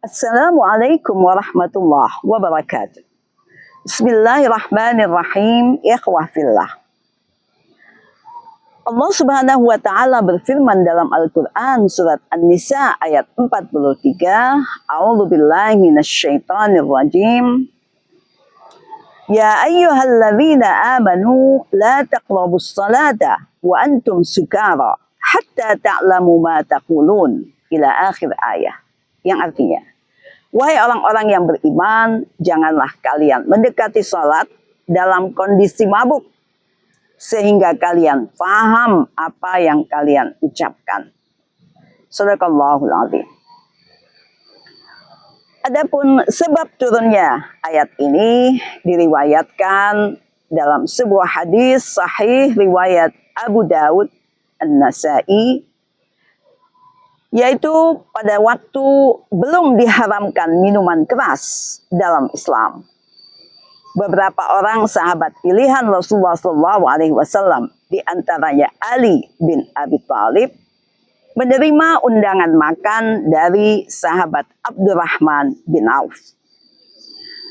Assalamualaikum warahmatullahi wabarakatuh. Bismillahirrahmanirrahim. Ikhwah fillah. Allah Subhanahu wa taala berfirman dalam Al-Qur'an surat An-Nisa ayat 43, A'udzubillahi minasyaitonir rajim. Ya ayyuhalladzina amanu la taqrabus salata wa antum sukara hatta ta'lamu ma taqulun ila akhir ayat. Yang artinya, wahai orang-orang yang beriman, janganlah kalian mendekati salat dalam kondisi mabuk sehingga kalian paham apa yang kalian ucapkan. Shadaqallahul azim. Adapun sebab turunnya ayat ini diriwayatkan dalam sebuah hadis sahih riwayat Abu Daud An-Nasai, yaitu pada waktu belum diharamkan minuman keras dalam Islam. Beberapa orang sahabat pilihan Rasulullah SAW, di antaranya Ali bin Abi Thalib, menerima undangan makan dari sahabat Abdurrahman bin Auf.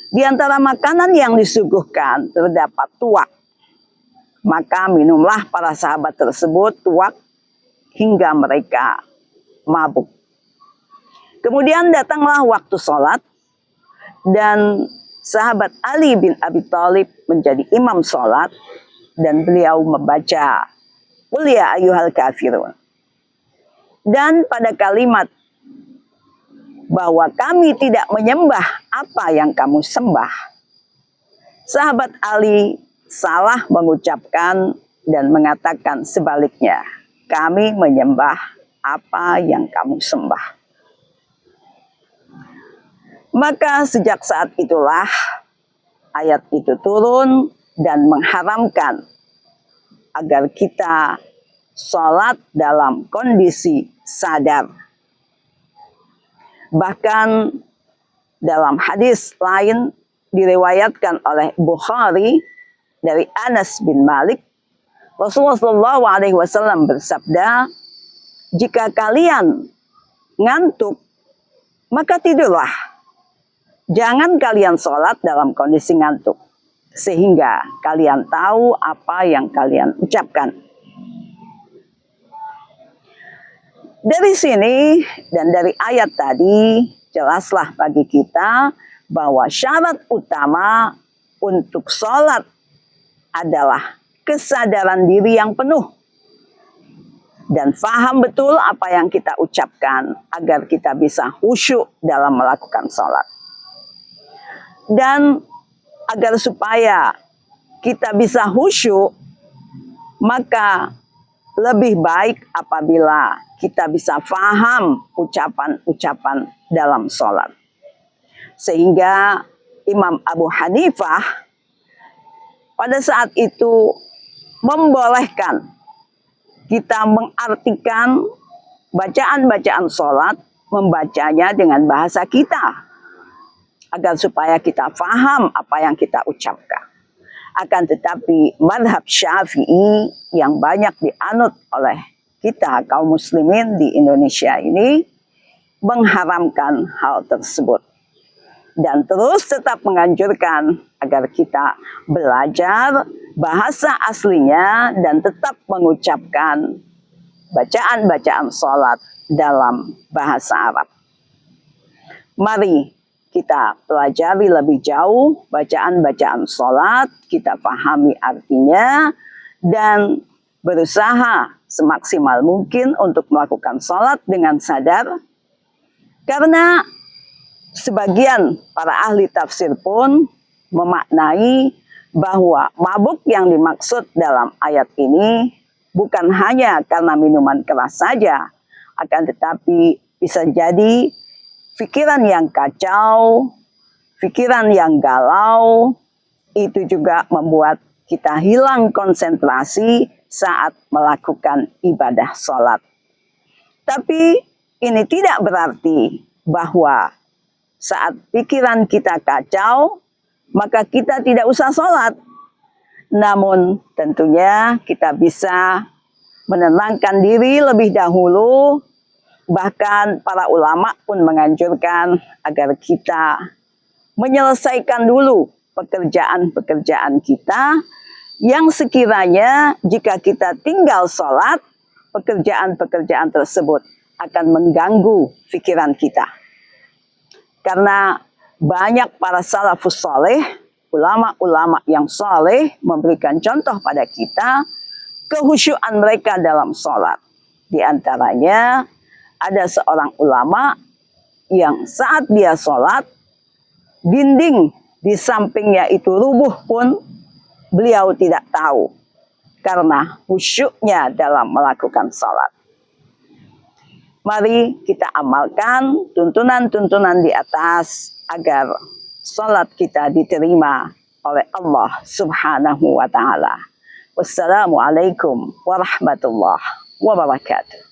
Di antara makanan yang disuguhkan terdapat tuak. Maka minumlah para sahabat tersebut tuak hingga mereka mabuk. Kemudian datanglah waktu sholat dan sahabat Ali bin Abi Thalib menjadi imam sholat dan beliau membaca Qul ya ayyuhal kafirun. Dan pada kalimat bahwa kami tidak menyembah apa yang kamu sembah, sahabat Ali salah mengucapkan dan mengatakan sebaliknya, kami menyembah apa yang kamu sembah. Maka sejak saat itulah ayat itu turun dan mengharamkan agar kita sholat dalam kondisi sadar. Bahkan dalam hadis lain diriwayatkan oleh Bukhari dari Anas bin Malik, Rasulullah SAW bersabda, jika kalian ngantuk, maka tidurlah. Jangan kalian sholat dalam kondisi ngantuk, sehingga kalian tahu apa yang kalian ucapkan. Dari sini dan dari ayat tadi, jelaslah bagi kita bahwa syarat utama untuk sholat adalah kesadaran diri yang penuh. Dan faham betul apa yang kita ucapkan agar kita bisa khusyuk dalam melakukan sholat. Dan agar supaya kita bisa khusyuk, maka lebih baik apabila kita bisa faham ucapan-ucapan dalam sholat. Sehingga Imam Abu Hanifah pada saat itu membolehkan kita mengartikan bacaan-bacaan sholat, membacanya dengan bahasa kita, agar supaya kita faham apa yang kita ucapkan. Akan tetapi mazhab Syafi'i yang banyak dianut oleh kita kaum muslimin di Indonesia ini mengharamkan hal tersebut. Dan terus tetap menganjurkan agar kita belajar bahasa aslinya dan tetap mengucapkan bacaan-bacaan sholat dalam bahasa Arab. Mari kita pelajari lebih jauh bacaan-bacaan sholat, kita pahami artinya, dan berusaha semaksimal mungkin untuk melakukan sholat dengan sadar. Karena sebagian para ahli tafsir pun memaknai bahwa mabuk yang dimaksud dalam ayat ini bukan hanya karena minuman keras saja, akan tetapi bisa jadi pikiran yang kacau, pikiran yang galau, itu juga membuat kita hilang konsentrasi saat melakukan ibadah sholat. Tapi ini tidak berarti bahwa saat pikiran kita kacau, maka kita tidak usah sholat. Namun tentunya kita bisa menenangkan diri lebih dahulu Bahkan para ulama pun menganjurkan agar kita menyelesaikan dulu pekerjaan-pekerjaan kita yang sekiranya jika kita tinggal sholat, pekerjaan-pekerjaan tersebut akan mengganggu pikiran kita. Karena banyak para salafus saleh, ulama-ulama yang saleh memberikan contoh pada kita kehusyuan mereka dalam sholat. Di antaranya ada seorang ulama yang saat dia sholat, dinding di sampingnya itu rubuh pun beliau tidak tahu karena khusyuknya dalam melakukan sholat. Mari kita amalkan tuntunan-tuntunan di atas agar sholat kita diterima oleh Allah Subhanahu wa Ta'ala. Wassalamualaikum warahmatullahi wabarakatuh.